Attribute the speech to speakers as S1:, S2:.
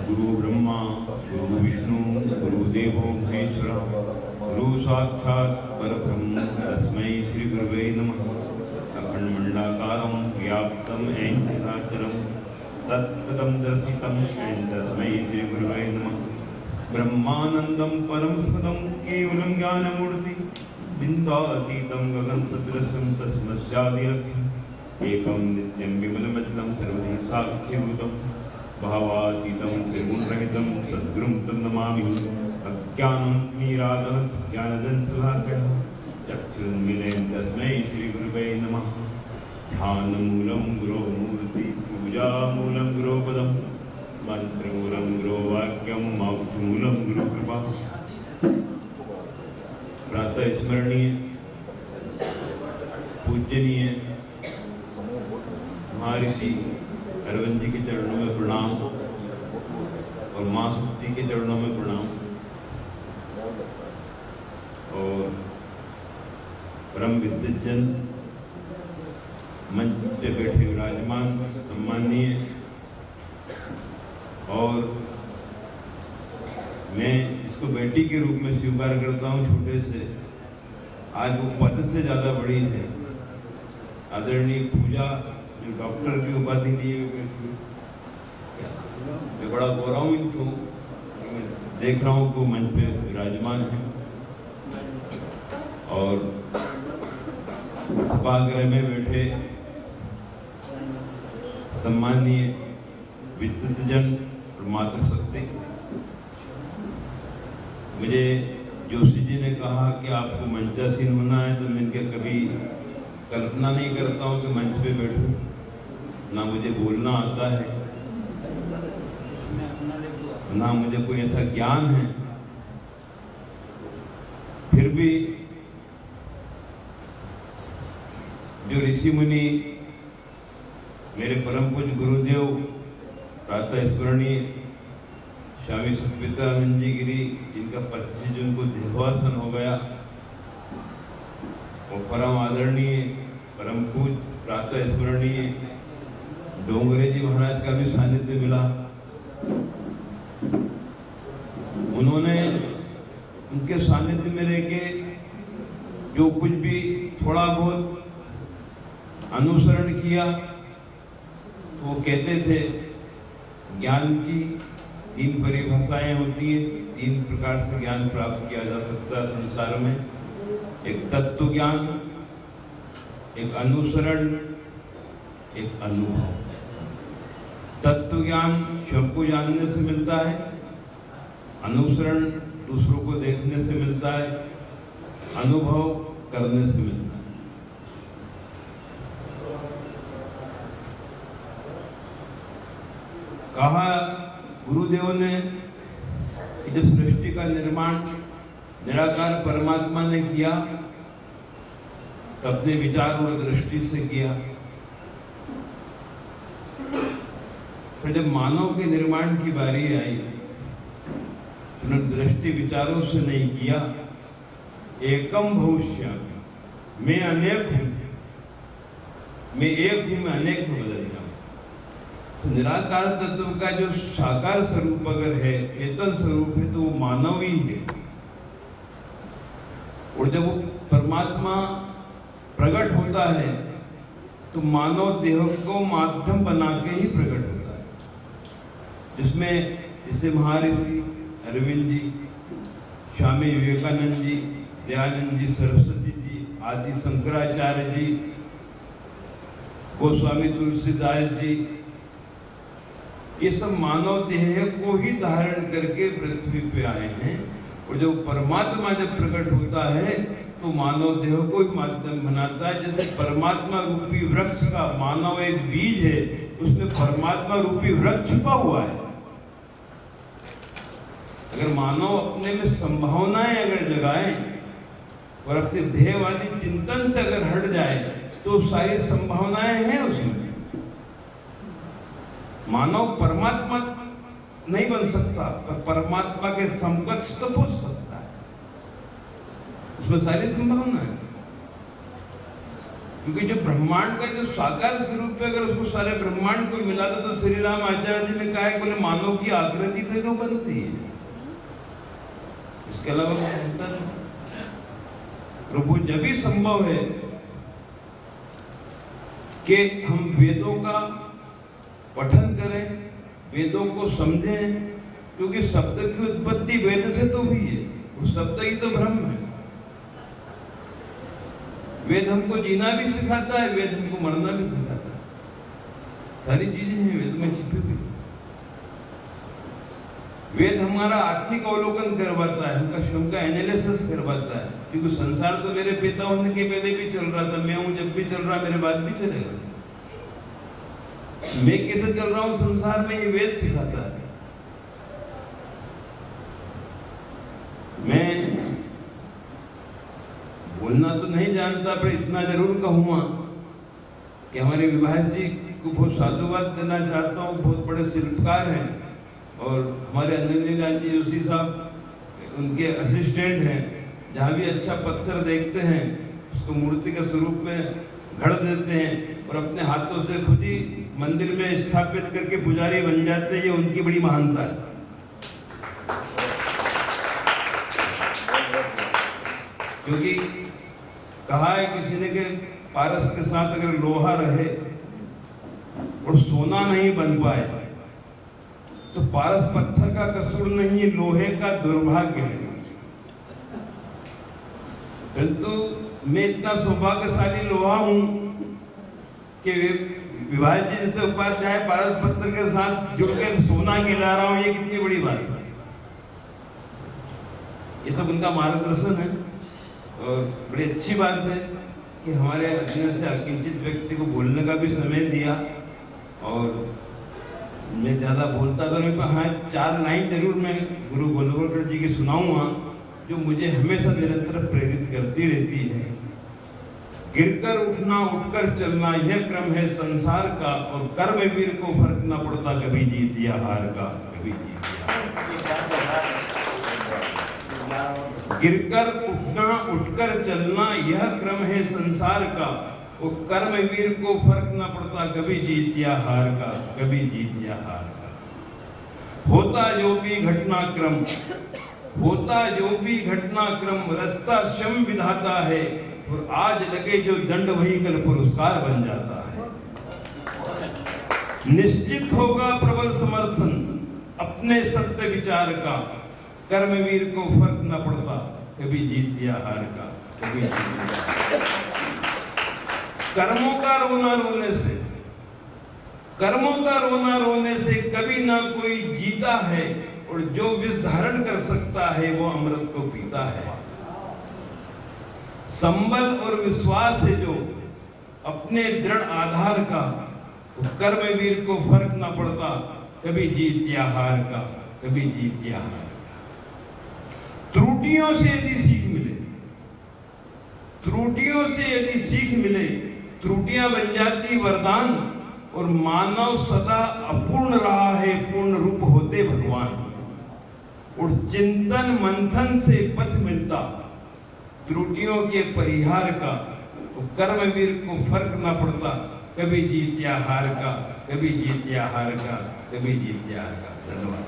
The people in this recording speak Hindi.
S1: गुरु ब्रह्मा गुरु विष्णु गुरुदेवो महेश्वरः गुरु साक्षात् परब्रह्म तस्मै श्री गुरुवे नमः। अखंडमंडलाकारं व्याप्तं येन चराचरं तत्पदं दर्शितं येन तस्मै श्री गुरुवे नमः। ब्रह्मानंदं परम सुखदं केवलं ज्ञानमूर्ति बिंदातीतं गगनसदृशं तस्मस्यादिलक्ष्यम् एकं नित्यं विमलमचलं सर्वधि साक्षीभूतं भावातीतं त्रिगुणरहितं सद्गुरुं तं नमामि। अज्ञानं निरादनं ज्ञानदंशलाकः चक्षुरुन्मीलितं तस्मै श्रीगुरुवे नमः। ध्यानमूलं गुरोर्मूर्ति पूजामूलं गुरोपदं मंत्रमूलं गुरोवाक्यं मोक्षमूलं गुरुकृपा। प्रातः स्मरणीय पूजनीय महर्षि अरविंद जी के चरणों में प्रणाम और माँ शक्ति के चरणों में प्रणाम और परम विद्वजन मंच पे बैठे विराजमान सम्माननीय और मैं इसको बेटी के रूप में स्वीकार करता हूँ छोटे से, आज वो पद से ज़्यादा बड़ी है। आदरणीय पूजा जो डॉक्टर की उपाधि लिए मैं बड़ा गौरवान्वित हूँ। देख रहा हूँ कि मंच पे विराजमान है और सभागृह में बैठे सम्माननीय विद्वजन और मातृशक्ति। मुझे जोशी जी ने कहा कि आपको मंचासीन होना है, तो मैं कभी कल्पना नहीं करता हूँ कि मंच पे बैठूं, ना मुझे बोलना आता है ना मुझे कोई ऐसा ज्ञान है। फिर भी जो ऋषि मुनि मेरे परम पूज्य गुरुदेव प्रातः स्मरणीय स्वामी सुखविद्यानंद जी गिरी, जिनका 25 जून को देहावसान हो गया, और परम आदरणीय परम पूज्य प्रातः स्मरणीय डोंगरे जी महाराज का भी सानिध्य मिला। उन्होंने उनके सानिध्य में रह के जो कुछ भी थोड़ा बहुत अनुसरण किया, तो वो कहते थे ज्ञान की 3 परिभाषाएं होती हैं, 3 प्रकार से ज्ञान प्राप्त किया जा सकता है संसार में। एक तत्व ज्ञान, एक अनुसरण, एक अनुभव। तत्व ज्ञान स्वयं को जानने से मिलता है, अनुसरण दूसरों को देखने से मिलता है, अनुभव करने से मिलता है। कहा गुरुदेव ने कि जब सृष्टि का निर्माण निराकार परमात्मा ने किया, तो अपने विचार और दृष्टि से किया। फिर जब मानव के निर्माण की बारी आई, उन्होंने दृष्टि विचारों से नहीं किया। एकम भविष्य, मैं अनेक हूं, मैं एक हूं, मैं अनेक में बदल जाऊं। निराकार तत्व का जो साकार स्वरूप अगर है, चेतन स्वरूप है, तो वो मानव ही है। और जब वो परमात्मा प्रकट होता है, तो मानव देह को माध्यम बना के ही प्रकट होता है, जिसमें जैसे महर्षि अरविंद जी, स्वामी विवेकानंद जी, दयानंद जी, सरस्वती जी, आदि शंकराचार्य जी, गोस्वामी तुलसीदास जी, ये सब मानव देह को ही धारण करके पृथ्वी पे आए हैं। और जब परमात्मा जब प्रकट होता है, तो मानव देह को ही माध्यम बनाता है। जैसे परमात्मा रूपी वृक्ष का मानव एक बीज है, उसमें परमात्मा रूपी वृक्ष छुपा हुआ है। अगर मानव अपने में संभावनाएं अगर जगाए और अपने ध्येयवादी चिंतन से अगर हट जाए, तो सारी संभावनाएं हैं उसमें। मानव परमात्मा नहीं बन सकता, पर परमात्मा के समकक्ष तो पहुंच सकता है, उसमें सारी संभावना है। क्योंकि जो ब्रह्मांड का जो साकार स्वरूप है, अगर उसको सारे ब्रह्मांड को मिला दो तो श्री राम आचार्य जी ने कहा है बोले मानव की आकृति तो बनती है, इसके अलावा बनता नहीं। प्रभु जब भी संभव है कि हम वेदों का पठन करें, वेदों को समझें, क्योंकि शब्द की उत्पत्ति वेद से तो हुई है, वो शब्द ही तो ब्रह्म है। वेद हमको जीना भी सिखाता है, वेद हमको मरना भी सिखाता है, सारी चीजें हैं वेद में छिपी हुई। वेद हमारा आत्मिक अवलोकन करवाता है, हमका एनालिसिस करवाता है, क्योंकि संसार तो मेरे पिता होने के पहले भी चल रहा था, मैं हूं जब भी चल रहा, मेरे बाद भी चलेगा। मैं कैसे चल रहा हूं संसार में, ये वेद सिखाता है। मैं बोलना तो नहीं जानता, पर इतना जरूर कहूंगा कि हमारे विभास जी को बहुत साधुवाद देना चाहता हूँ, बहुत बड़े शिल्पकार हैं, और हमारे अंजनी जी जोशी साहब उनके असिस्टेंट हैं। जहाँ भी अच्छा पत्थर देखते हैं उसको मूर्ति के स्वरूप में घड़ देते हैं और अपने हाथों से खुद ही मंदिर में स्थापित करके पुजारी बन जाते हैं। ये उनकी बड़ी महानता है। क्योंकि कहा है किसी ने कि पारस के साथ अगर लोहा रहे और सोना नहीं बन पाए तो पारस पत्थर का कसूर नहीं है, लोहे का दुर्भाग्य है। परंतु मैं इतना सौभाग्यशाली लोहा हूं कि विभास जी जैसे उपाध्याय पारस पत्थर के साथ जुड़कर सोना गिरा रहा हूं, ये कितनी बड़ी बात है। ये सब उनका मार्गदर्शन है और बड़ी अच्छी बात है कि हमारे अध्ययन से अकिंचित व्यक्ति को बोलने का भी समय दिया। और मैं ज्यादा बोलता तो नहीं, पर हाँ 4 लाइन जरूर मैं गुरु गोलवलकर जी की सुनाऊंगा जो मुझे हमेशा निरंतर प्रेरित करती रहती है। गिरकर उठना उठकर चलना यह क्रम है संसार का, और कर्मवीर को फर्क न पड़ता कभी जीत या हार का, कभी जीत या। गिरकर उठना उठकर चलना यह क्रम है संसार का, और कर्मवीर को फर्क न पड़ता कभी जीत या हार का, कभी जीत या हार का। होता जो भी घटनाक्रम, होता जो भी घटनाक्रम रास्ता क्षम विधाता है, और आज लगे जो दंड वही कल पुरस्कार बन जाता है। निश्चित होगा प्रबल समर्थन अपने सत्य विचार का, कर्मवीर को फर्क न पड़ता कभी जीत या हार का, कभी जीत या हार का। कर्मों का रोना रोने से, कर्मों का रोना रोने से कभी ना कोई जीता है, और जो विष धारण कर सकता है वो अमृत को पीता है। संबल और विश्वास है जो अपने दृढ़ आधार का, तो कर्मवीर को फर्क ना पड़ता कभी जीत या हार का, कभी जीत या हार का। त्रुटियों से यदि सीख मिले, त्रुटियों से यदि सीख मिले, त्रुटियां बन जाती वरदान, और मानव सदा अपूर्ण रहा है पूर्ण रूप होते भगवान। और चिंतन मंथन से पथ मिलता त्रुटियों के परिहार का, तो कर्मवीर को फर्क ना पड़ता कभी जीत या हार का, कभी जीत या हार का, कभी जीत या हार का। धन्यवाद।